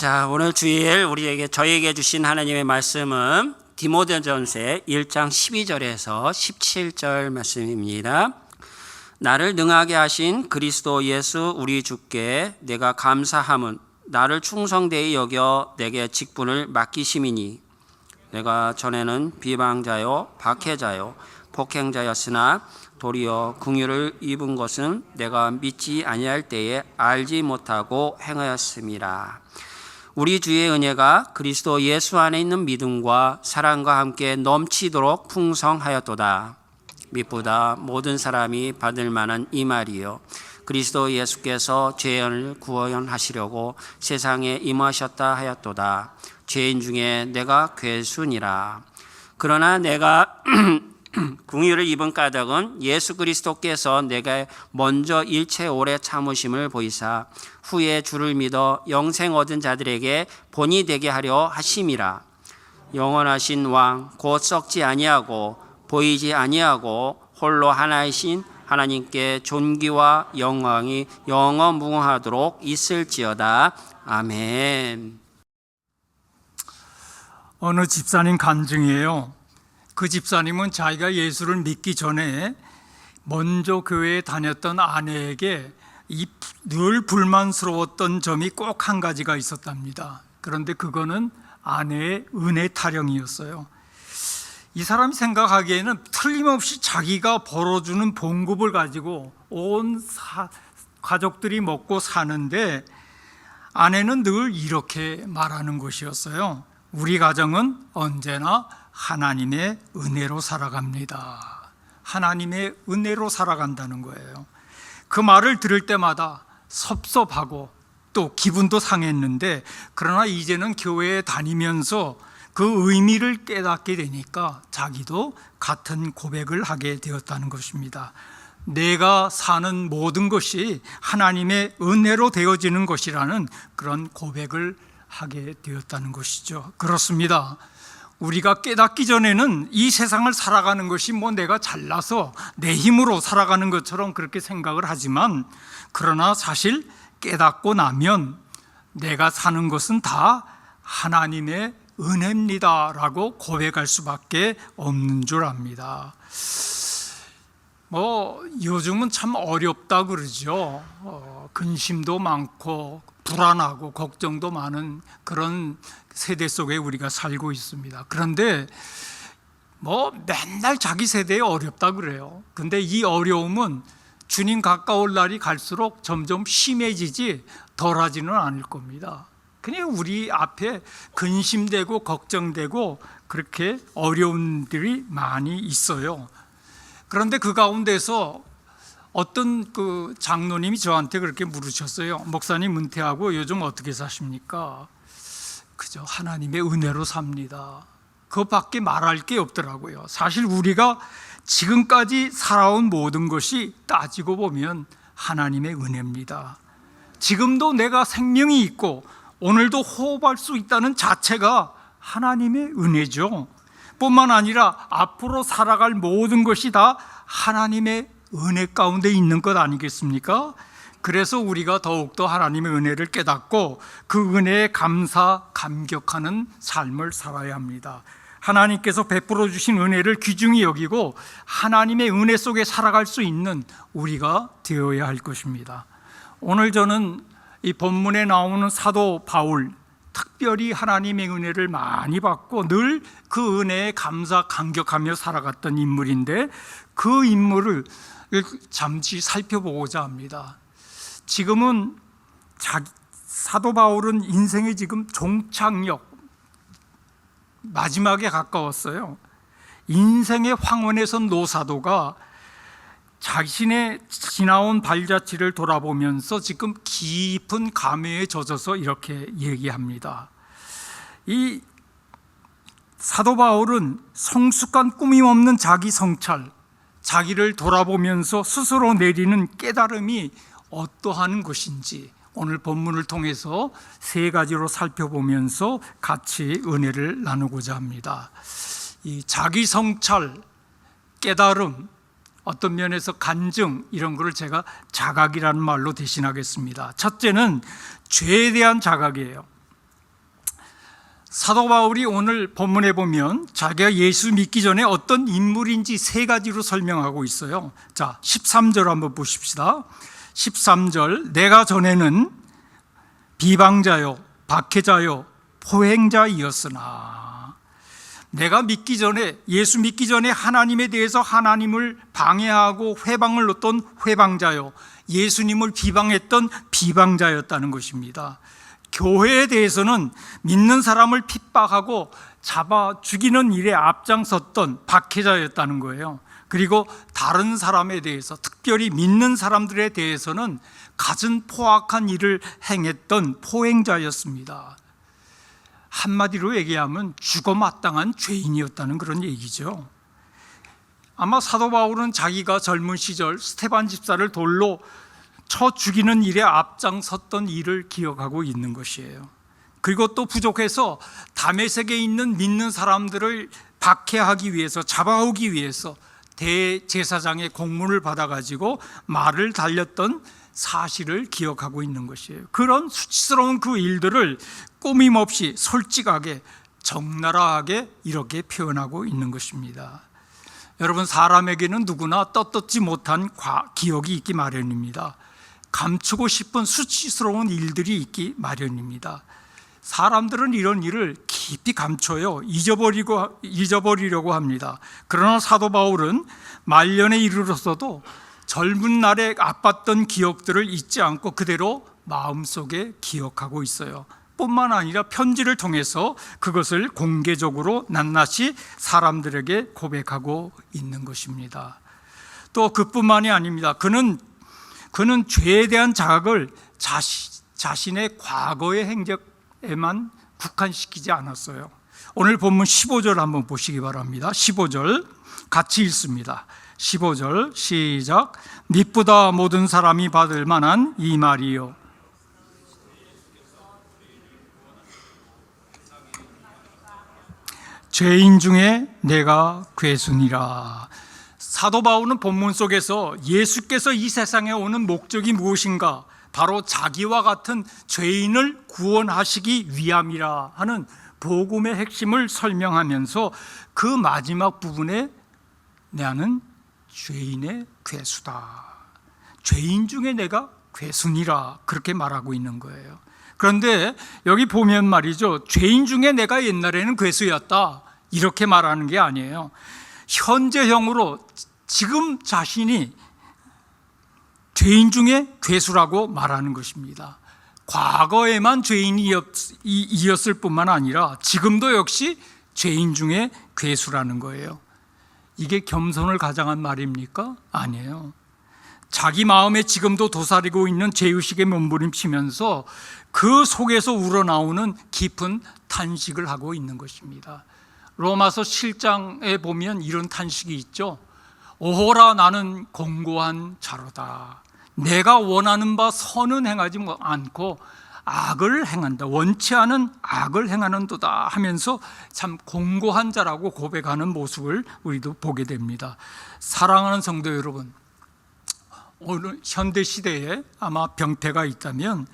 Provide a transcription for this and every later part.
자, 오늘 주일 저희에게 주신 하나님의 말씀은 디모데전서 1장 12절에서 17절 말씀입니다. 나를 능하게 하신 그리스도 예수 우리 주께 내가 감사함은 나를 충성되이 여겨 내게 직분을 맡기심이니 내가 전에는 비방자요 박해자요 폭행자였으나 도리어 긍휼을 입은 것은 내가 믿지 아니할 때에 알지 못하고 행하였음이라. 우리 주의 은혜가 그리스도 예수 안에 있는 믿음과 사랑과 함께 넘치도록 풍성하였도다. 믿보다 모든 사람이 받을 만한 이 말이요 그리스도 예수께서 죄인을 구원하시려고 세상에 임하셨다 하였도다. 죄인 중에 내가 괴순이라. 그러나 내가 긍휼을 입은 까닭은 예수 그리스도께서 내게 먼저 일체 오래 참으심을 보이사 후에 주를 믿어 영생 얻은 자들에게 본이 되게 하려 하심이라. 영원하신 왕 곧 썩지 아니하고 보이지 아니하고 홀로 하나이신 하나님께 존귀와 영광이 영원무궁하도록 있을지어다. 아멘. 어느 집사님 간증이에요. 그 집사님은 자기가 예수를 믿기 전에 먼저 교회에 다녔던 아내에게 늘 불만스러웠던 점이 꼭 한 가지가 있었답니다. 그런데 그거는 아내의 은혜 타령이었어요. 이 사람이 생각하기에는 틀림없이 자기가 벌어주는 봉급을 가지고 온 가족들이 먹고 사는데 아내는 늘 이렇게 말하는 것이었어요. 우리 가정은 언제나 하나님의 은혜로 살아갑니다. 하나님의 은혜로 살아간다는 거예요. 그 말을 들을 때마다 섭섭하고 또 기분도 상했는데, 그러나 이제는 교회에 다니면서 그 의미를 깨닫게 되니까 자기도 같은 고백을 하게 되었다는 것입니다. 내가 사는 모든 것이 하나님의 은혜로 되어지는 것이라는 그런 고백을 하게 되었다는 것이죠. 그렇습니다. 우리가 깨닫기 전에는 이 세상을 살아가는 것이 내가 잘나서 내 힘으로 살아가는 것처럼 그렇게 생각을 하지만, 그러나 사실 깨닫고 나면 내가 사는 것은 다 하나님의 은혜입니다 라고 고백할 수밖에 없는 줄 압니다. 요즘은 참 어렵다 그러죠. 근심도 많고 불안하고 걱정도 많은 그런 세대 속에 우리가 살고 있습니다. 그런데 맨날 자기 세대에 어렵다 그래요. 근데 이 어려움은 주님 가까울 날이 갈수록 점점 심해지지 덜하지는 않을 겁니다. 그냥 우리 앞에 근심되고 걱정되고 그렇게 어려움들이 많이 있어요. 그런데 그 가운데서 어떤 그 장로님이 저한테 그렇게 물으셨어요. 목사님 은퇴하고 요즘 어떻게 사십니까? 그저 하나님의 은혜로 삽니다. 그것밖에 말할 게 없더라고요. 사실 우리가 지금까지 살아온 모든 것이 따지고 보면 하나님의 은혜입니다. 지금도 내가 생명이 있고 오늘도 호흡할 수 있다는 자체가 하나님의 은혜죠. 뿐만 아니라 앞으로 살아갈 모든 것이 다 하나님의 은혜 가운데 있는 것 아니겠습니까? 그래서 우리가 더욱더 하나님의 은혜를 깨닫고 그 은혜에 감격하는 삶을 살아야 합니다. 하나님께서 베풀어 주신 은혜를 귀중히 여기고 하나님의 은혜 속에 살아갈 수 있는 우리가 되어야 할 것입니다. 오늘 저는 이 본문에 나오는 사도 바울, 특별히 하나님의 은혜를 많이 받고 늘 그 은혜에 감격하며 살아갔던 인물인데, 그 인물을 잠시 살펴보고자 합니다. 지금은 사도 바울은 인생의 지금 종착역 마지막에 가까웠어요. 인생의 황혼에 선 노사도가 자신의 지나온 발자취를 돌아보면서 지금 깊은 감회에 젖어서 이렇게 얘기합니다. 이 사도 바울은 성숙한 꾸밈 없는 자기 성찰, 자기를 돌아보면서 스스로 내리는 깨달음이 어떠한 것인지 오늘 본문을 통해서 세 가지로 살펴보면서 같이 은혜를 나누고자 합니다. 이 자기 성찰, 깨달음, 어떤 면에서 간증, 이런 거를 제가 자각이라는 말로 대신하겠습니다. 첫째는 죄에 대한 자각이에요. 사도 바울이 오늘 본문에 보면 자기가 예수 믿기 전에 어떤 인물인지 세 가지로 설명하고 있어요. 자, 13절 한번 보십시다. 13절, 내가 전에는 비방자요, 박해자요, 포행자이었으나, 내가 믿기 전에, 예수 믿기 전에 하나님에 대해서 하나님을 방해하고 회방을 놓던 회방자요, 예수님을 비방했던 비방자였다는 것입니다. 교회에 대해서는 믿는 사람을 핍박하고 잡아 죽이는 일에 앞장섰던 박해자였다는 거예요. 그리고 다른 사람에 대해서, 특별히 믿는 사람들에 대해서는 갖은 포악한 일을 행했던 포행자였습니다. 한마디로 얘기하면 죽어마땅한 죄인이었다는 그런 얘기죠. 아마 사도 바울은 자기가 젊은 시절 스데반 집사를 돌로 쳐 죽이는 일에 앞장섰던 일을 기억하고 있는 것이에요. 그리고 또 부족해서 다메섹에 있는 믿는 사람들을 박해하기 위해서, 잡아오기 위해서 대제사장의 공문을 받아가지고 말을 달렸던 사실을 기억하고 있는 것이에요. 그런 수치스러운 그 일들을 꾸밈없이 솔직하게 적나라하게 이렇게 표현하고 있는 것입니다. 여러분, 사람에게는 누구나 떳떳지 못한 기억이 있기 마련입니다. 감추고 싶은 수치스러운 일들이 있기 마련입니다. 사람들은 이런 일을 깊이 감춰요. 잊어버리려고 합니다. 그러나 사도 바울은 말년에 이르러서도 젊은 날에 아팠던 기억들을 잊지 않고 그대로 마음속에 기억하고 있어요. 뿐만 아니라 편지를 통해서 그것을 공개적으로 낱낱이 사람들에게 고백하고 있는 것입니다. 또 그뿐만이 아닙니다. 그는 죄에 대한 자각을 자신의 과거의 행적에만 국한시키지 않았어요. 오늘 본문 15절 한번 보시기 바랍니다. 15절 같이 읽습니다. 15절 시작. 믿보다 모든 사람이 받을 만한 이 말이요, 죄인 중에 내가 괴순이라. 사도 바울은 본문 속에서 예수께서 이 세상에 오는 목적이 무엇인가, 바로 자기와 같은 죄인을 구원하시기 위함이라 하는 복음의 핵심을 설명하면서 그 마지막 부분에 나는 죄인의 괴수다, 죄인 중에 내가 괴순이라, 그렇게 말하고 있는 거예요. 그런데 여기 보면 말이죠, 죄인 중에 내가 옛날에는 괴수였다 이렇게 말하는 게 아니에요. 현재형으로 지금 자신이 죄인 중에 괴수라고 말하는 것입니다. 과거에만 죄인이었을 뿐만 아니라 지금도 역시 죄인 중에 괴수라는 거예요. 이게 겸손을 가장한 말입니까? 아니에요. 자기 마음에 지금도 도사리고 있는 죄의식에 몸부림치면서 그 속에서 우러나오는 깊은 탄식을 하고 있는 것입니다. 로마서 7장에 보면 이런 탄식이 있죠. 오호라, 나는 공고한 자로다. 내가 원하는 바 선은 행하지 않고 악을 행한다. 원치 않은 악을 행하는도다 하면서 참 공고한 자라고 고백하는 모습을 우리도 보게 됩니다. 사랑하는 성도 여러분, 오늘 현대 시대에 아마 병폐가 있다면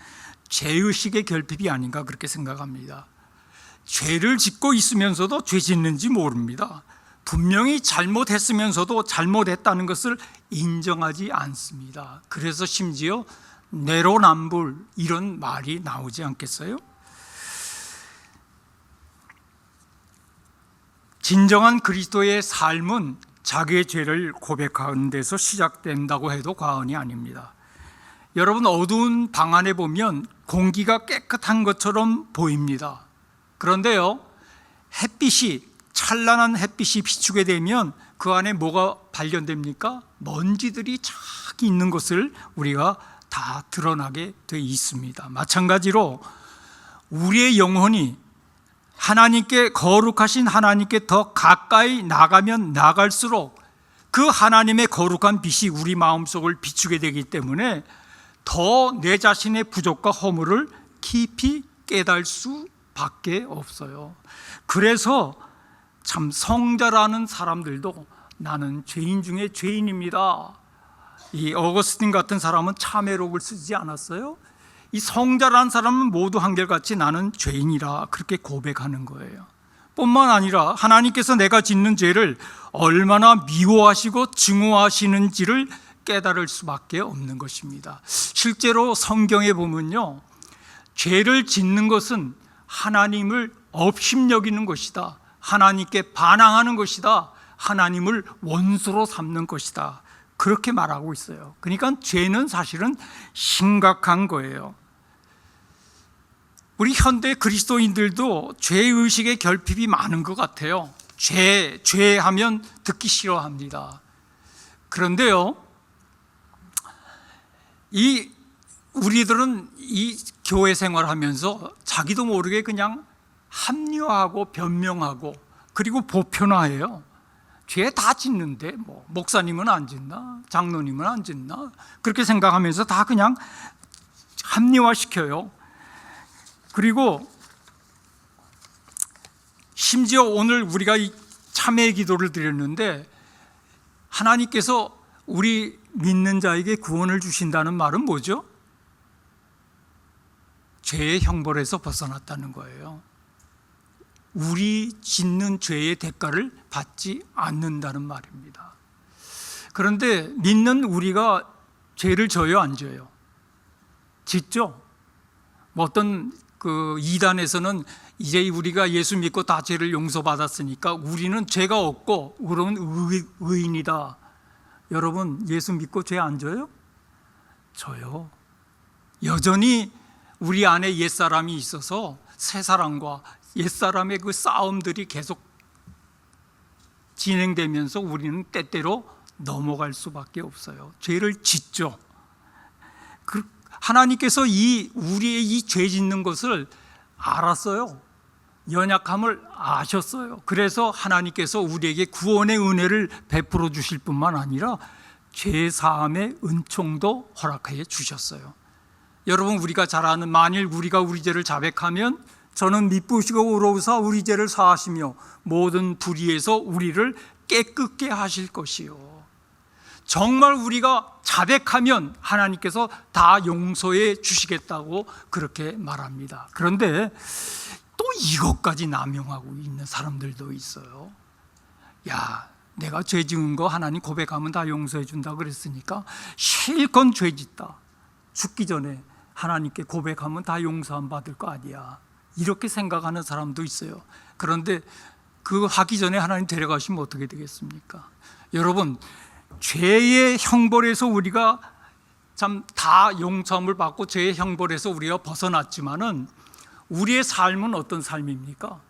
죄의식의 결핍이 아닌가 그렇게 생각합니다. 죄를 짓고 있으면서도 죄 짓는지 모릅니다. 분명히 잘못했으면서도 잘못했다는 것을 인정하지 않습니다. 그래서 심지어 내로남불 이런 말이 나오지 않겠어요? 진정한 그리스도의 삶은 자기의 죄를 고백하는 데서 시작된다고 해도 과언이 아닙니다. 여러분, 어두운 방 안에 보면 공기가 깨끗한 것처럼 보입니다. 그런데요, 찬란한 햇빛이 비추게 되면 그 안에 뭐가 발견됩니까? 먼지들이 쫙 있는 것을 우리가 다 드러나게 돼 있습니다. 마찬가지로 우리의 영혼이 하나님께, 거룩하신 하나님께 더 가까이 나가면 나갈수록 그 하나님의 거룩한 빛이 우리 마음속을 비추게 되기 때문에 더 내 자신의 부족과 허물을 깊이 깨달을 수밖에 없어요. 그래서 참 성자라는 사람들도 나는 죄인 중에 죄인입니다. 이 어거스틴 같은 사람은 참회록을 쓰지 않았어요? 이 성자라는 사람은 모두 한결같이 나는 죄인이라 그렇게 고백하는 거예요. 뿐만 아니라 하나님께서 내가 짓는 죄를 얼마나 미워하시고 증오하시는지를 깨달을 수밖에 없는 것입니다. 실제로 성경에 보면요, 죄를 짓는 것은 하나님을 업심여기는 것이다, 하나님께 반항하는 것이다, 하나님을 원수로 삼는 것이다, 그렇게 말하고 있어요. 그러니까 죄는 사실은 심각한 거예요. 우리 현대 그리스도인들도 죄의식의 결핍이 많은 것 같아요. 죄하면 듣기 싫어합니다. 그런데요, 우리들은 이 교회 생활하면서 자기도 모르게 그냥 합리화하고 변명하고 그리고 보편화해요. 죄 다 짓는데 뭐 목사님은 안 짓나, 장로님은 안 짓나, 그렇게 생각하면서 다 그냥 합리화시켜요. 그리고 심지어 오늘 우리가 이 참회 기도를 드렸는데, 하나님께서 우리 믿는 자에게 구원을 주신다는 말은 뭐죠? 죄의 형벌에서 벗어났다는 거예요. 우리 짓는 죄의 대가를 받지 않는다는 말입니다. 그런데 믿는 우리가 죄를 져요, 안 져요? 짓죠? 뭐 어떤 이단에서는 이제 우리가 예수 믿고 다 죄를 용서받았으니까 우리는 죄가 없고 그러면 의인이다. 여러분, 예수 믿고 죄 안 져요? 져요. 여전히 우리 안에 옛사람이 있어서 새사람과 옛사람의 그 싸움들이 계속 진행되면서 우리는 때때로 넘어갈 수밖에 없어요. 죄를 짓죠. 하나님께서 우리의 이 죄 짓는 것을 알았어요. 연약함을 아셨어요. 그래서 하나님께서 우리에게 구원의 은혜를 베풀어 주실 뿐만 아니라 죄 사함의 은총도 허락해 주셨어요. 여러분, 우리가 잘 아는, 만일 우리가 우리 죄를 자백하면 저는 미쁘시고 의로우사 우리 죄를 사하시며 모든 불의에서 우리를 깨끗게 하실 것이요. 정말 우리가 자백하면 하나님께서 다 용서해 주시겠다고 그렇게 말합니다. 그런데 또 이것까지 남용하고 있는 사람들도 있어요. 야, 내가 죄 지은 거 하나님 고백하면 다 용서해 준다 그랬으니까 실컷 죄 짓다, 죽기 전에 하나님께 고백하면 다 용서함 받을 거 아니야, 이렇게 생각하는 사람도 있어요. 그런데 그거 하기 전에 하나님 데려가시면 어떻게 되겠습니까? 여러분, 죄의 형벌에서 우리가 참 다 용서함을 받고 죄의 형벌에서 우리가 벗어났지만은 우리의 삶은 어떤 삶입니까?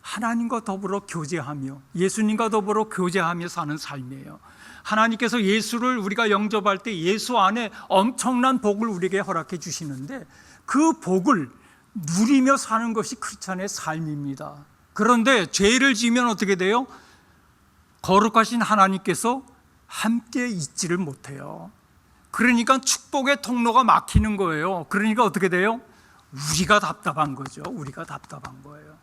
하나님과 더불어 교제하며 예수님과 더불어 교제하며 사는 삶이에요. 하나님께서 예수를 우리가 영접할 때 예수 안에 엄청난 복을 우리에게 허락해 주시는데 그 복을 누리며 사는 것이 크리스찬의 삶입니다. 그런데 죄를 지으면 어떻게 돼요? 거룩하신 하나님께서 함께 있지를 못해요. 그러니까 축복의 통로가 막히는 거예요. 그러니까 어떻게 돼요? 우리가 답답한 거죠. 우리가 답답한 거예요.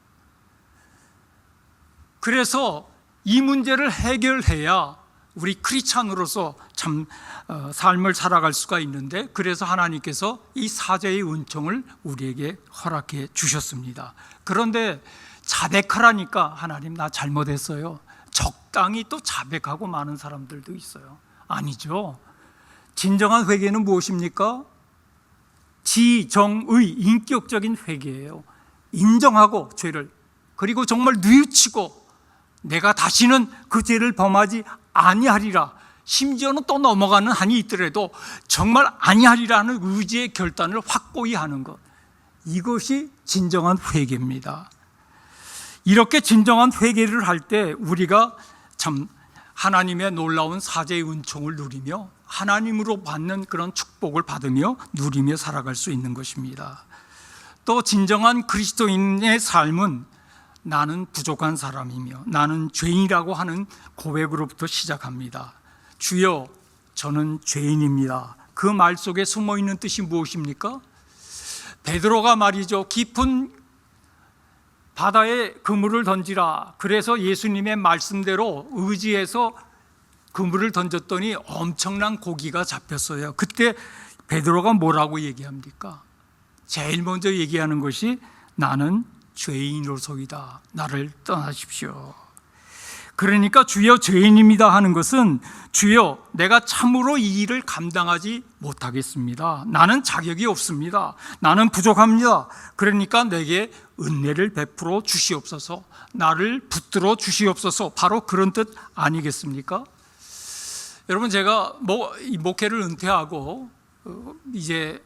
그래서 이 문제를 해결해야 우리 크리스찬으로서 참 삶을 살아갈 수가 있는데, 그래서 하나님께서 이 사죄의 은총을 우리에게 허락해 주셨습니다. 그런데 자백하라니까 하나님 나 잘못했어요, 적당히 또 자백하고 마는 사람들도 있어요. 아니죠. 진정한 회개는 무엇입니까? 지정의, 인격적인 회개예요. 인정하고 죄를, 그리고 정말 뉘우치고 내가 다시는 그 죄를 범하지 아니하리라, 심지어는 또 넘어가는 한이 있더라도 정말 아니하리라는 의지의 결단을 확고히 하는 것, 이것이 진정한 회개입니다. 이렇게 진정한 회개를 할 때 우리가 참 하나님의 놀라운 사죄의 은총을 누리며 하나님으로 받는 그런 축복을 받으며 누리며 살아갈 수 있는 것입니다. 또 진정한 그리스도인의 삶은 나는 부족한 사람이며 나는 죄인이라고 하는 고백으로부터 시작합니다. 주여, 저는 죄인입니다. 그 말 속에 숨어 있는 뜻이 무엇입니까? 베드로가 말이죠, 깊은 바다에 그물을 던지라, 그래서 예수님의 말씀대로 의지해서 그물을 던졌더니 엄청난 고기가 잡혔어요. 그때 베드로가 뭐라고 얘기합니까? 제일 먼저 얘기하는 것이 나는 죄인으로서이다. 나를 떠나십시오. 그러니까 주여 죄인입니다 하는 것은 주여 내가 참으로 이 일을 감당하지 못하겠습니다. 나는 자격이 없습니다. 나는 부족합니다. 그러니까 내게 은혜를 베풀어 주시옵소서. 나를 붙들어 주시옵소서. 바로 그런 뜻 아니겠습니까? 여러분, 제가 이 목회를 은퇴하고 이제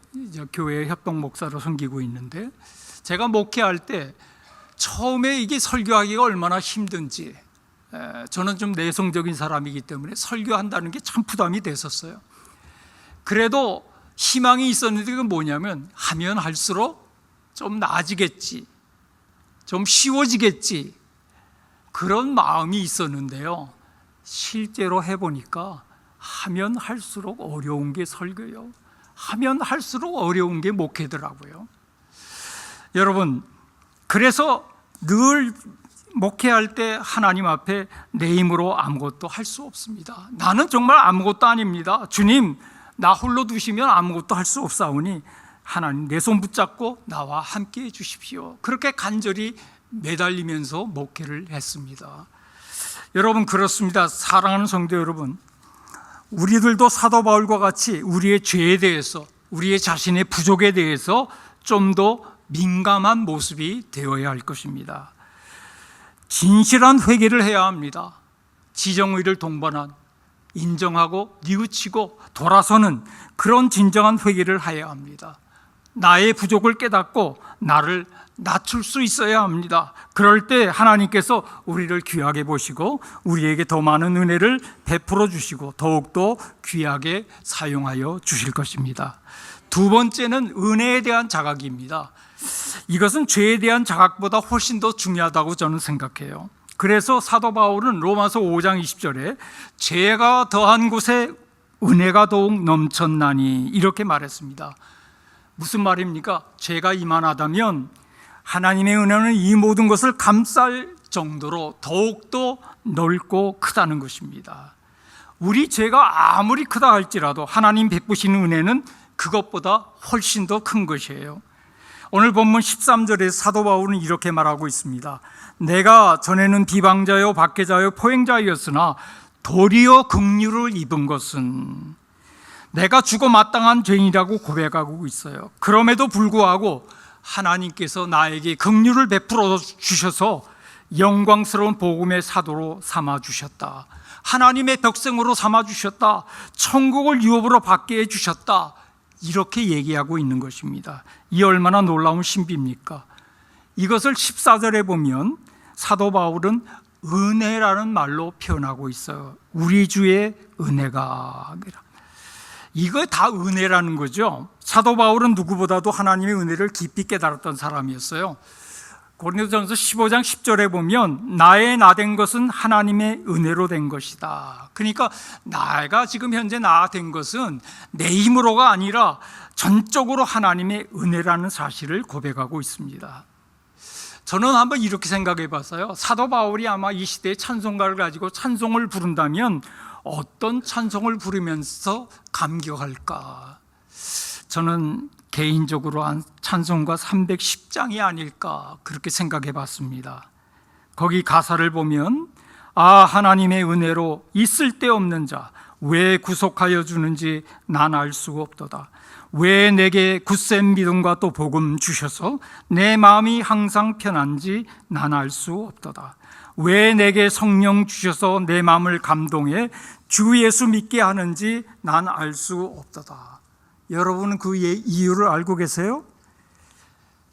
교회 협동 목사로 섬기고 있는데, 제가 목회할 때 처음에 이게 설교하기가 얼마나 힘든지, 저는 좀 내성적인 사람이기 때문에 설교한다는 게 참 부담이 됐었어요. 그래도 희망이 있었는데, 그건 뭐냐면 하면 할수록 좀 나아지겠지, 좀 쉬워지겠지, 그런 마음이 있었는데요, 실제로 해보니까 하면 할수록 어려운 게 설교요, 하면 할수록 어려운 게 목회더라고요. 여러분, 그래서 늘 목회할 때 하나님 앞에 내 힘으로 아무것도 할 수 없습니다. 나는 정말 아무것도 아닙니다. 주님, 나 홀로 두시면 아무것도 할 수 없사오니 하나님 내 손 붙잡고 나와 함께 해 주십시오. 그렇게 간절히 매달리면서 목회를 했습니다. 여러분, 그렇습니다. 사랑하는 성도 여러분, 우리들도 사도 바울과 같이 우리의 죄에 대해서, 우리의 자신의 부족에 대해서 좀 더 민감한 모습이 되어야 할 것입니다. 진실한 회개를 해야 합니다. 지정의를 동반한, 인정하고 뉘우치고 돌아서는 그런 진정한 회개를 해야 합니다. 나의 부족을 깨닫고 나를 낮출 수 있어야 합니다. 그럴 때 하나님께서 우리를 귀하게 보시고 우리에게 더 많은 은혜를 베풀어 주시고 더욱더 귀하게 사용하여 주실 것입니다. 두 번째는 은혜에 대한 자각입니다. 이것은 죄에 대한 자각보다 훨씬 더 중요하다고 저는 생각해요. 그래서 사도 바울은 로마서 5장 20절에 죄가 더한 곳에 은혜가 더욱 넘쳤나니 이렇게 말했습니다. 무슨 말입니까? 죄가 이만하다면 하나님의 은혜는 이 모든 것을 감쌀 정도로 더욱더 넓고 크다는 것입니다. 우리 죄가 아무리 크다 할지라도 하나님 베푸시는 은혜는 그것보다 훨씬 더 큰 것이에요. 오늘 본문 13절에 사도 바울은 이렇게 말하고 있습니다. 내가 전에는 비방자요 박해자요 포행자였으나 도리어 긍휼을 입은 것은, 내가 죽어 마땅한 죄인이라고 고백하고 있어요. 그럼에도 불구하고 하나님께서 나에게 긍휼을 베풀어 주셔서 영광스러운 복음의 사도로 삼아 주셨다. 하나님의 백성으로 삼아 주셨다. 천국을 유업으로 받게 해 주셨다. 이렇게 얘기하고 있는 것입니다. 이 얼마나 놀라운 신비입니까? 이것을 14절에 보면 사도 바울은 은혜라는 말로 표현하고 있어요. 우리 주의 은혜가. 이거 다 은혜라는 거죠. 사도 바울은 누구보다도 하나님의 은혜를 깊이 깨달았던 사람이었어요. 고린도전서 15장 10절에 보면 나의 나 된 것은 하나님의 은혜로 된 것이다. 그러니까 나가 지금 현재 나 된 것은 내 힘으로가 아니라 전적으로 하나님의 은혜라는 사실을 고백하고 있습니다. 저는 한번 이렇게 생각해 봤어요. 사도 바울이 아마 이 시대의 찬송가를 가지고 찬송을 부른다면 어떤 찬송을 부르면서 감격할까? 저는 개인적으로 한 찬송가 310장이 아닐까 그렇게 생각해 봤습니다. 거기 가사를 보면 하나님의 은혜로 있을 데 없는 자 왜 구속하여 주는지 난 알 수가 없도다. 왜 내게 굳센 믿음과 또 복음 주셔서 내 마음이 항상 편한지 난 알 수 없도다. 왜 내게 성령 주셔서 내 마음을 감동해 주 예수 믿게 하는지 난 알 수 없도다. 여러분은 그 이유를 알고 계세요?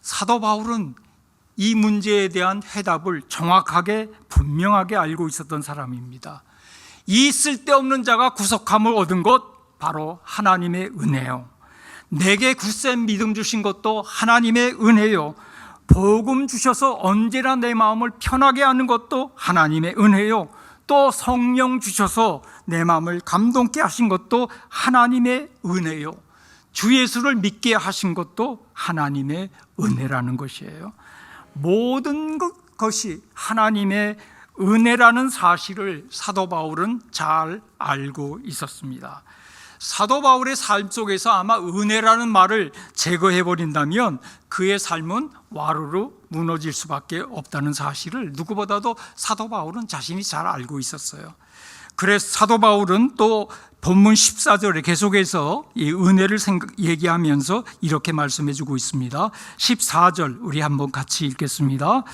사도 바울은 이 문제에 대한 해답을 정확하게 분명하게 알고 있었던 사람입니다. 이 쓸데없는 자가 구속함을 얻은 것 바로 하나님의 은혜요. 내게 굳센 믿음 주신 것도 하나님의 은혜요. 복음 주셔서 언제나 내 마음을 편하게 하는 것도 하나님의 은혜요. 또 성령 주셔서 내 마음을 감동케 하신 것도 하나님의 은혜요. 주 예수를 믿게 하신 것도 하나님의 은혜라는 것이에요. 모든 것이 하나님의 은혜라는 사실을 사도 바울은 잘 알고 있었습니다. 사도 바울의 삶 속에서 아마 은혜라는 말을 제거해 버린다면 그의 삶은 와르르 무너질 수밖에 없다는 사실을 누구보다도 사도 바울은 자신이 잘 알고 있었어요. 그래서 사도 바울은 또 본문 14절에 계속해서 이 은혜를 얘기하면서 이렇게 말씀해 주고 있습니다. 14절 우리 한번 같이 읽겠습니다.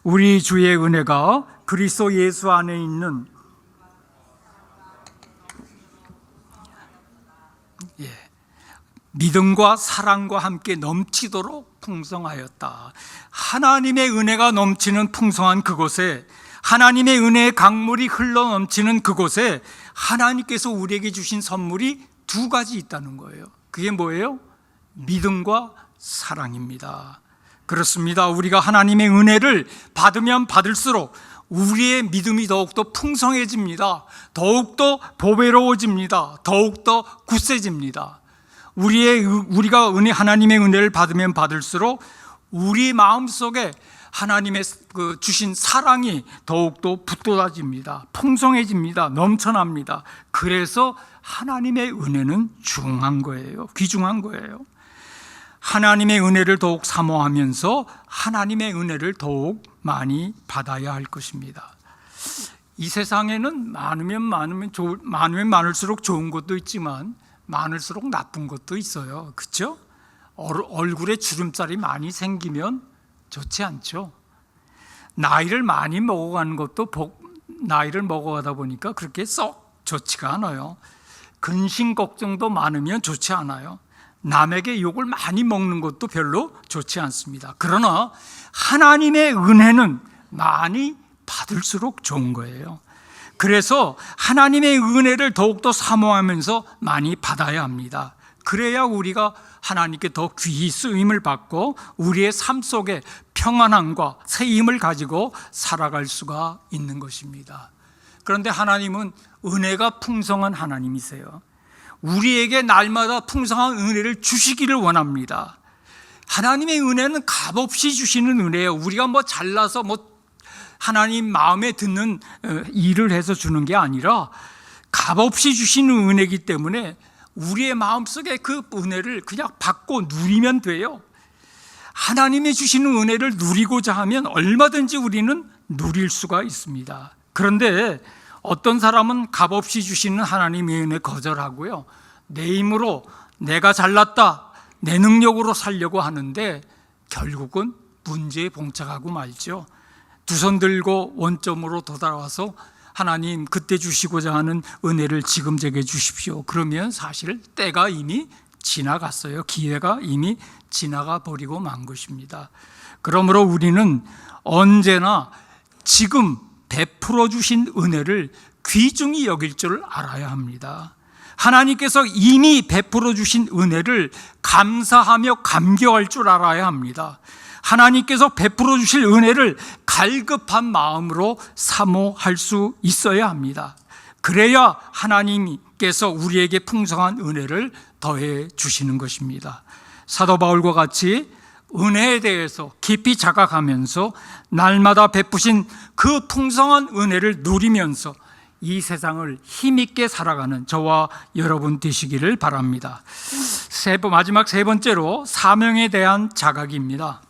우리 주의 은혜가 그리스도 예수 안에 있는 믿음과 사랑과 함께 넘치도록 풍성하였다. 하나님의 은혜가 넘치는 풍성한 그곳에, 하나님의 은혜의 강물이 흘러 넘치는 그곳에 하나님께서 우리에게 주신 선물이 두 가지 있다는 거예요. 그게 뭐예요? 믿음과 사랑입니다. 그렇습니다. 우리가 하나님의 은혜를 받으면 받을수록 우리의 믿음이 더욱더 풍성해집니다. 더욱더 보배로워집니다. 더욱더 굳세집니다. 우리가 하나님의 은혜를 받으면 받을수록 우리 마음속에 하나님의 주신 사랑이 더욱더 붙돋아집니다. 풍성해집니다. 넘쳐납니다. 그래서 하나님의 은혜는 중요한 거예요. 귀중한 거예요. 하나님의 은혜를 더욱 사모하면서 하나님의 은혜를 더욱 많이 받아야 할 것입니다. 이 세상에는 많으면 많을수록 좋은 것도 있지만 많을수록 나쁜 것도 있어요. 그렇죠? 얼굴에 주름살이 많이 생기면 좋지 않죠. 나이를 많이 먹어가는 것도 나이를 먹어가다 보니까 그렇게 썩 좋지가 않아요. 근심 걱정도 많으면 좋지 않아요. 남에게 욕을 많이 먹는 것도 별로 좋지 않습니다. 그러나 하나님의 은혜는 많이 받을수록 좋은 거예요. 그래서 하나님의 은혜를 더욱더 사모하면서 많이 받아야 합니다. 그래야 우리가 하나님께 더 귀히 쓰임을 받고 우리의 삶 속에 평안함과 새 힘을 가지고 살아갈 수가 있는 것입니다. 그런데 하나님은 은혜가 풍성한 하나님이세요. 우리에게 날마다 풍성한 은혜를 주시기를 원합니다. 하나님의 은혜는 값없이 주시는 은혜예요. 우리가 잘나서 하나님 마음에 드는 일을 해서 주는 게 아니라 값없이 주시는 은혜이기 때문에 우리의 마음속에 그 은혜를 그냥 받고 누리면 돼요. 하나님이 주시는 은혜를 누리고자 하면 얼마든지 우리는 누릴 수가 있습니다. 그런데 어떤 사람은 값없이 주시는 하나님의 은혜 거절하고요, 내 힘으로 내가 잘났다, 내 능력으로 살려고 하는데 결국은 문제에 봉착하고 말죠. 두 손 들고 원점으로 돌아와서 하나님 그때 주시고자 하는 은혜를 지금 제게 주십시오. 그러면 사실 때가 이미 지나갔어요. 기회가 이미 지나가 버리고 만 것입니다. 그러므로 우리는 언제나 지금 베풀어 주신 은혜를 귀중히 여길 줄 알아야 합니다. 하나님께서 이미 베풀어 주신 은혜를 감사하며 감격할 줄 알아야 합니다. 하나님께서 베풀어 주실 은혜를 갈급한 마음으로 사모할 수 있어야 합니다. 그래야 하나님께서 우리에게 풍성한 은혜를 더해 주시는 것입니다. 사도 바울과 같이 은혜에 대해서 깊이 자각하면서 날마다 베푸신 그 풍성한 은혜를 누리면서 이 세상을 힘있게 살아가는 저와 여러분 되시기를 바랍니다. 마지막 세 번째로 사명에 대한 자각입니다.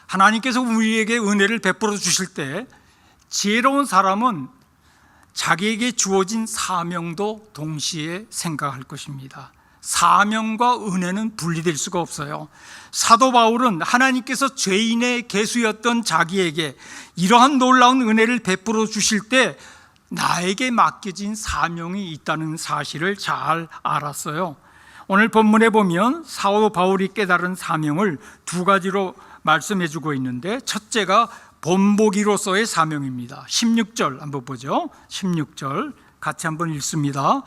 하나님께서 우리에게 은혜를 베풀어 주실 때 지혜로운 사람은 자기에게 주어진 사명도 동시에 생각할 것입니다. 사명과 은혜는 분리될 수가 없어요. 사도 바울은 하나님께서 죄인의 계수였던 자기에게 이러한 놀라운 은혜를 베풀어 주실 때 나에게 맡겨진 사명이 있다는 사실을 잘 알았어요. 오늘 본문에 보면 사도 바울이 깨달은 사명을 두 가지로 말씀해 주고 있는데, 첫째가 본보기로서의 사명입니다. 16절 한번 보죠. 16절 같이 한번 읽습니다.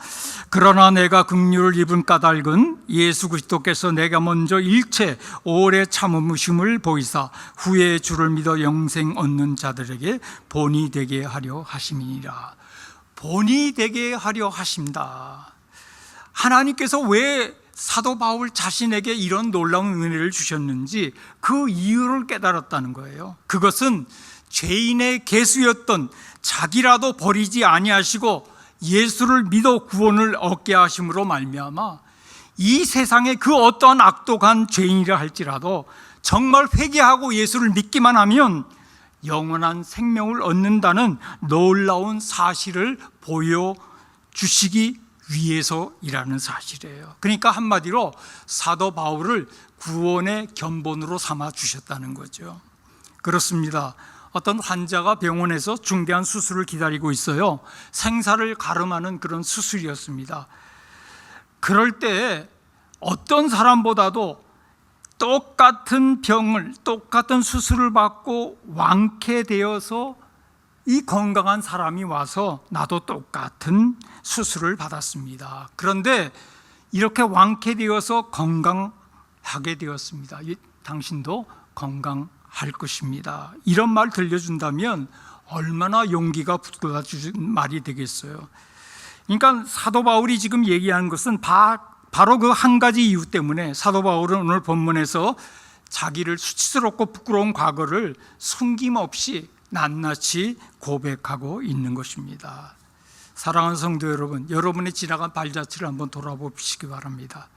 그러나 내가 긍휼을 입은 까닭은 예수 그리스도께서 내가 먼저 일체 오래 참으심을 보이사 후에 주를 믿어 영생 얻는 자들에게 본이 되게 하려 하심이니라. 본이 되게 하려 하십니다. 하나님께서 왜 사도 바울 자신에게 이런 놀라운 은혜를 주셨는지 그 이유를 깨달았다는 거예요. 그것은 죄인의 계수였던 자기라도 버리지 아니하시고 예수를 믿어 구원을 얻게 하심으로 말미암아 이 세상에 그 어떠한 악독한 죄인이라 할지라도 정말 회개하고 예수를 믿기만 하면 영원한 생명을 얻는다는 놀라운 사실을 보여주시기 위해서이라는 사실이에요. 그러니까 한마디로 사도 바울을 구원의 견본으로 삼아 주셨다는 거죠. 그렇습니다. 어떤 환자가 병원에서 중대한 수술을 기다리고 있어요. 생사를 가름하는 그런 수술이었습니다. 그럴 때 어떤 사람보다도 똑같은 병을, 똑같은 수술을 받고 완쾌되어서 이 건강한 사람이 와서 나도 똑같은 수술을 받았습니다. 그런데 이렇게 완쾌되어서 건강하게 되었습니다. 당신도 건강할 것입니다. 이런 말 들려준다면 얼마나 용기가 붙어주는 말이 되겠어요. 그러니까 사도 바울이 지금 얘기하는 것은 바로 그 한 가지 이유 때문에 사도 바울은 오늘 본문에서 자기를 수치스럽고 부끄러운 과거를 숨김없이 낱낱이 고백하고 있는 것입니다. 사랑하는 성도 여러분, 여러분의 지나간 발자취를 한번 돌아보시기 바랍니다.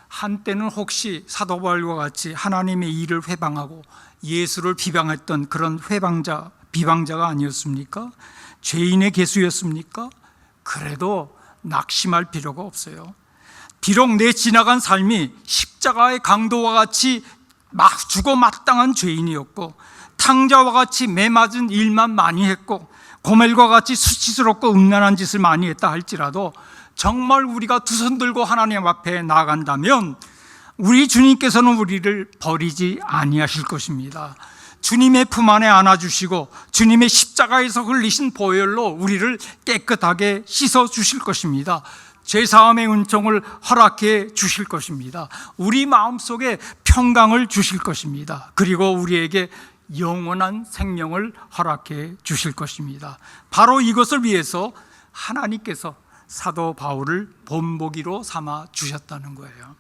한때는 혹시 사도 바울과 같이 하나님의 일을 회방하고 예수를 비방했던 그런 비방자가 아니었습니까? 죄인의 개수였습니까? 그래도 낙심할 필요가 없어요. 비록 내 지나간 삶이 십자가의 강도와 같이 막 죽어 마땅한 죄인이었고 탕자와 같이 매맞은 일만 많이 했고 고멜과 같이 수치스럽고 음란한 짓을 많이 했다 할지라도 정말 우리가 두 손 들고 하나님 앞에 나아간다면 우리 주님께서는 우리를 버리지 아니하실 것입니다. 주님의 품 안에 안아주시고 주님의 십자가에서 흘리신 보혈로 우리를 깨끗하게 씻어주실 것입니다. 죄사함의 은총을 허락해 주실 것입니다. 우리 마음속에 평강을 주실 것입니다. 그리고 우리에게 영원한 생명을 허락해 주실 것입니다. 바로 이것을 위해서 하나님께서 사도 바울을 본보기로 삼아 주셨다는 거예요.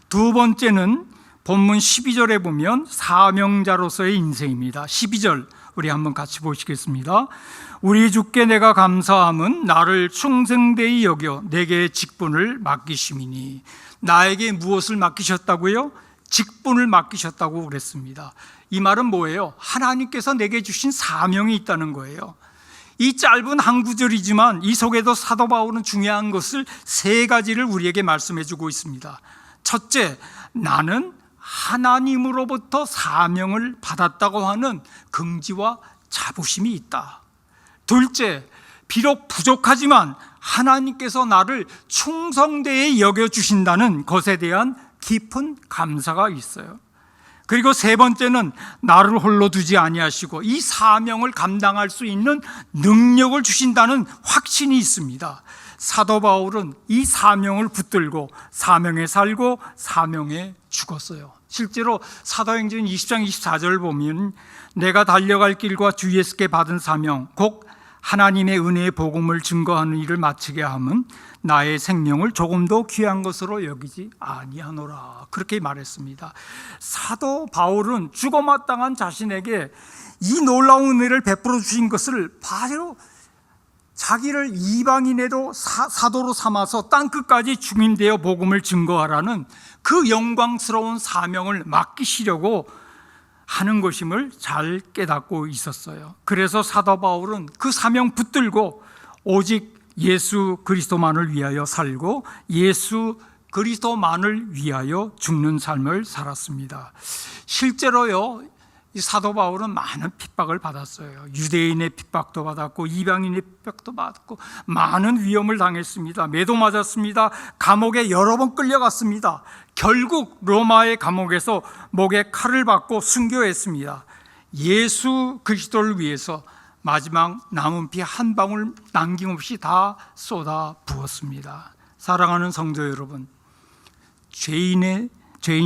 두 번째는 본문 12절에 보면 사명자로서의 인생입니다. 12절 우리 한번 같이 보시겠습니다. 우리 주께 내가 감사함은 나를 충성되이 여겨 내게 직분을 맡기심이니. 나에게 무엇을 맡기셨다고요? 직분을 맡기셨다고 그랬습니다. 이 말은 뭐예요? 하나님께서 내게 주신 사명이 있다는 거예요. 이 짧은 한 구절이지만 이 속에도 사도 바울은 중요한 것을 세 가지를 우리에게 말씀해 주고 있습니다. 첫째, 나는 하나님으로부터 사명을 받았다고 하는 긍지와 자부심이 있다. 둘째, 비록 부족하지만 하나님께서 나를 충성되이 여겨주신다는 것에 대한 깊은 감사가 있어요. 그리고 세 번째는 나를 홀로 두지 아니하시고 이 사명을 감당할 수 있는 능력을 주신다는 확신이 있습니다. 사도 바울은 이 사명을 붙들고 사명에 살고 사명에 죽었어요. 실제로 사도행전 20장 24절을 보면 내가 달려갈 길과 주 예수께 받은 사명 곧 하나님의 은혜의 복음을 증거하는 일을 마치게 함은 나의 생명을 조금도 귀한 것으로 여기지 아니하노라. 그렇게 말했습니다. 사도 바울은 죽어마땅한 자신에게 이 놀라운 은혜를 베풀어 주신 것을 바로 자기를 이방인에도 사도로 삼아서 땅끝까지 중임되어 복음을 증거하라는 그 영광스러운 사명을 맡기시려고 하는 것임을 잘 깨닫고 있었어요. 그래서 사도 바울은 그 사명 붙들고 오직 예수 그리스도만을 위하여 살고 예수 그리스도만을 위하여 죽는 삶을 살았습니다. 실제로요, 이 사도 바울은 많은 핍박을 받았어요. 유대인의 핍박도 받았고 이방인의 핍박도 받았고 많은 위험을 당했습니다. 매도 맞았습니다. 감옥에 여러 번 끌려갔습니다. 결국 로마의 감옥에서 목에 칼을 받고 순교했습니다. 예수 그리스도를 위해서 마지막 남은 피 한 방울 남김없이 다 쏟아 부었습니다. 사랑하는 성도 여러분, 죄인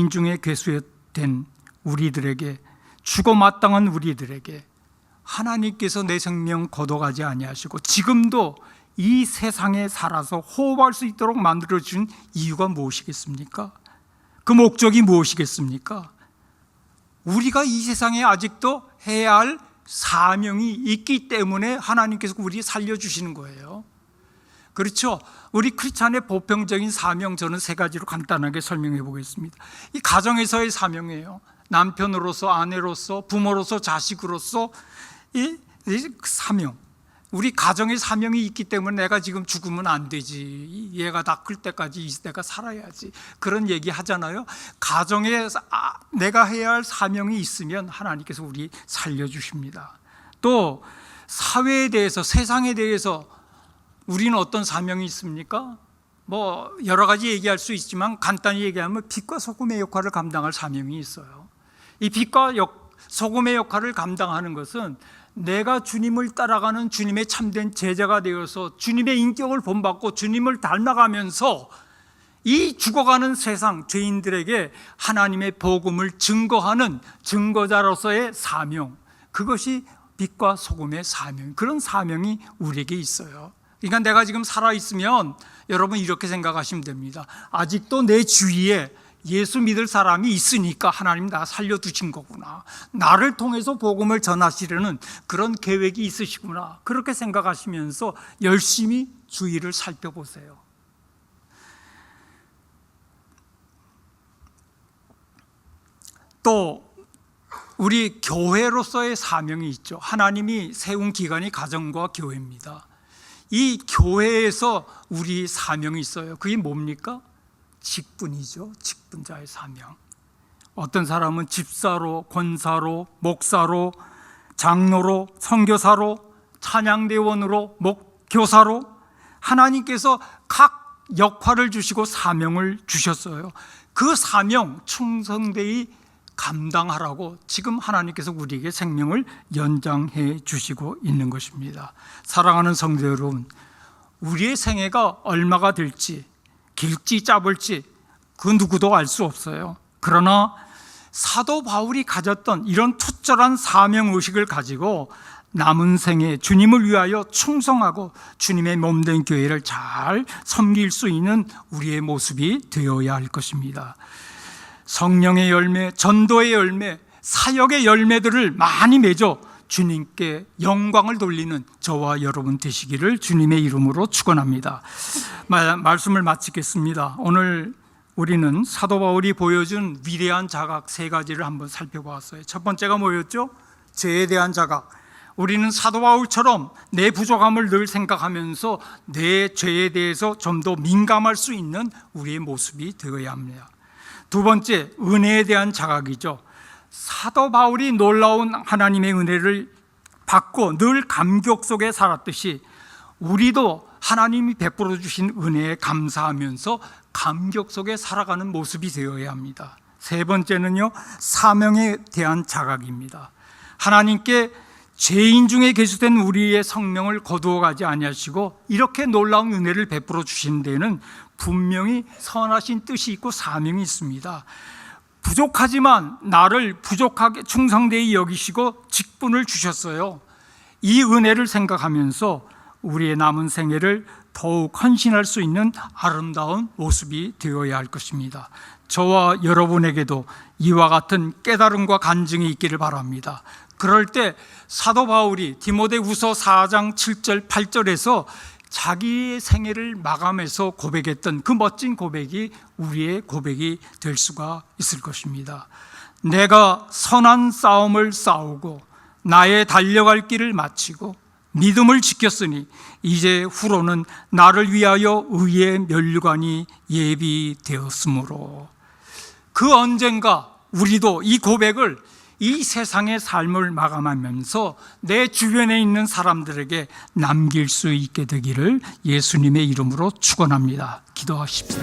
중에 괴수된 우리들에게, 죽어 마땅한 우리들에게 하나님께서 내 생명 거둬가지 아니하시고 지금도 이 세상에 살아서 호흡할 수 있도록 만들어준 이유가 무엇이겠습니까? 그 목적이 무엇이겠습니까? 우리가 이 세상에 아직도 해야 할 사명이 있기 때문에 하나님께서 우리 살려주시는 거예요. 그렇죠? 우리 크리스찬의 보편적인 사명, 저는 세 가지로 간단하게 설명해 보겠습니다. 이 가정에서의 사명이에요. 남편으로서, 아내로서, 부모로서, 자식으로서 이 사명. 우리 가정의 사명이 있기 때문에 내가 지금 죽으면 안 되지, 얘가 다 클 때까지 내가 살아야지, 그런 얘기 하잖아요. 가정에 내가 해야 할 사명이 있으면 하나님께서 우리 살려주십니다. 또 사회에 대해서, 세상에 대해서 우리는 어떤 사명이 있습니까? 뭐 여러 가지 얘기할 수 있지만 간단히 얘기하면 빛과 소금의 역할을 감당할 사명이 있어요. 이 빛과 소금의 역할을 감당하는 것은 내가 주님을 따라가는 주님의 참된 제자가 되어서 주님의 인격을 본받고 주님을 닮아가면서 이 죽어가는 세상 죄인들에게 하나님의 복음을 증거하는 증거자로서의 사명, 그것이 빛과 소금의 사명, 그런 사명이 우리에게 있어요. 그러니까 내가 지금 살아있으면 여러분 이렇게 생각하시면 됩니다. 아직도 내 주위에 예수 믿을 사람이 있으니까 하나님 나 살려두신 거구나, 나를 통해서 복음을 전하시려는 그런 계획이 있으시구나, 그렇게 생각하시면서 열심히 주위를 살펴보세요. 또 우리 교회로서의 사명이 있죠. 하나님이 세운 기관이 가정과 교회입니다. 이 교회에서 우리 사명이 있어요. 그게 뭡니까? 직분이죠. 직분자의 사명. 어떤 사람은 집사로, 권사로, 목사로, 장로로, 선교사로, 찬양대원으로, 목교사로 하나님께서 각 역할을 주시고 사명을 주셨어요. 그 사명 충성되이 감당하라고 지금 하나님께서 우리에게 생명을 연장해 주시고 있는 것입니다. 사랑하는 성도 여러분, 우리의 생애가 얼마가 될지, 길지 짧을지 그 누구도 알 수 없어요. 그러나 사도 바울이 가졌던 이런 투철한 사명의식을 가지고 남은 생에 주님을 위하여 충성하고 주님의 몸된 교회를 잘 섬길 수 있는 우리의 모습이 되어야 할 것입니다. 성령의 열매, 전도의 열매, 사역의 열매들을 많이 맺어 주님께 영광을 돌리는 저와 여러분 되시기를 주님의 이름으로 축원합니다. 말씀을 마치겠습니다. 오늘 우리는 사도 바울이 보여준 위대한 자각 세 가지를 한번 살펴보았어요. 첫 번째가 뭐였죠? 죄에 대한 자각. 우리는 사도 바울처럼 내 부족함을 늘 생각하면서 내 죄에 대해서 좀 더 민감할 수 있는 우리의 모습이 되어야 합니다. 두 번째, 은혜에 대한 자각이죠. 사도 바울이 놀라운 하나님의 은혜를 받고 늘 감격 속에 살았듯이 우리도 하나님이 베풀어 주신 은혜에 감사하면서 감격 속에 살아가는 모습이 되어야 합니다. 세 번째는요, 사명에 대한 자각입니다. 하나님께 죄인 중에 계수된 우리의 성명을 거두어 가지 아니하시고 이렇게 놀라운 은혜를 베풀어 주신 데는 분명히 선하신 뜻이 있고 사명이 있습니다. 부족하지만 나를 부족하게 충성되이 여기시고 직분을 주셨어요. 이 은혜를 생각하면서 우리의 남은 생애를 더욱 헌신할 수 있는 아름다운 모습이 되어야 할 것입니다. 저와 여러분에게도 이와 같은 깨달음과 간증이 있기를 바랍니다. 그럴 때 사도 바울이 디모데후서 4장 7절 8절에서 자기의 생애를 마감해서 고백했던 그 멋진 고백이 우리의 고백이 될 수가 있을 것입니다. 내가 선한 싸움을 싸우고 나의 달려갈 길을 마치고 믿음을 지켰으니 이제 후로는 나를 위하여 의의 면류관이 예비되었으므로. 그 언젠가 우리도 이 고백을, 이 세상의 삶을 마감하면서 내 주변에 있는 사람들에게 남길 수 있게 되기를 예수님의 이름으로 축원합니다. 기도하십시오.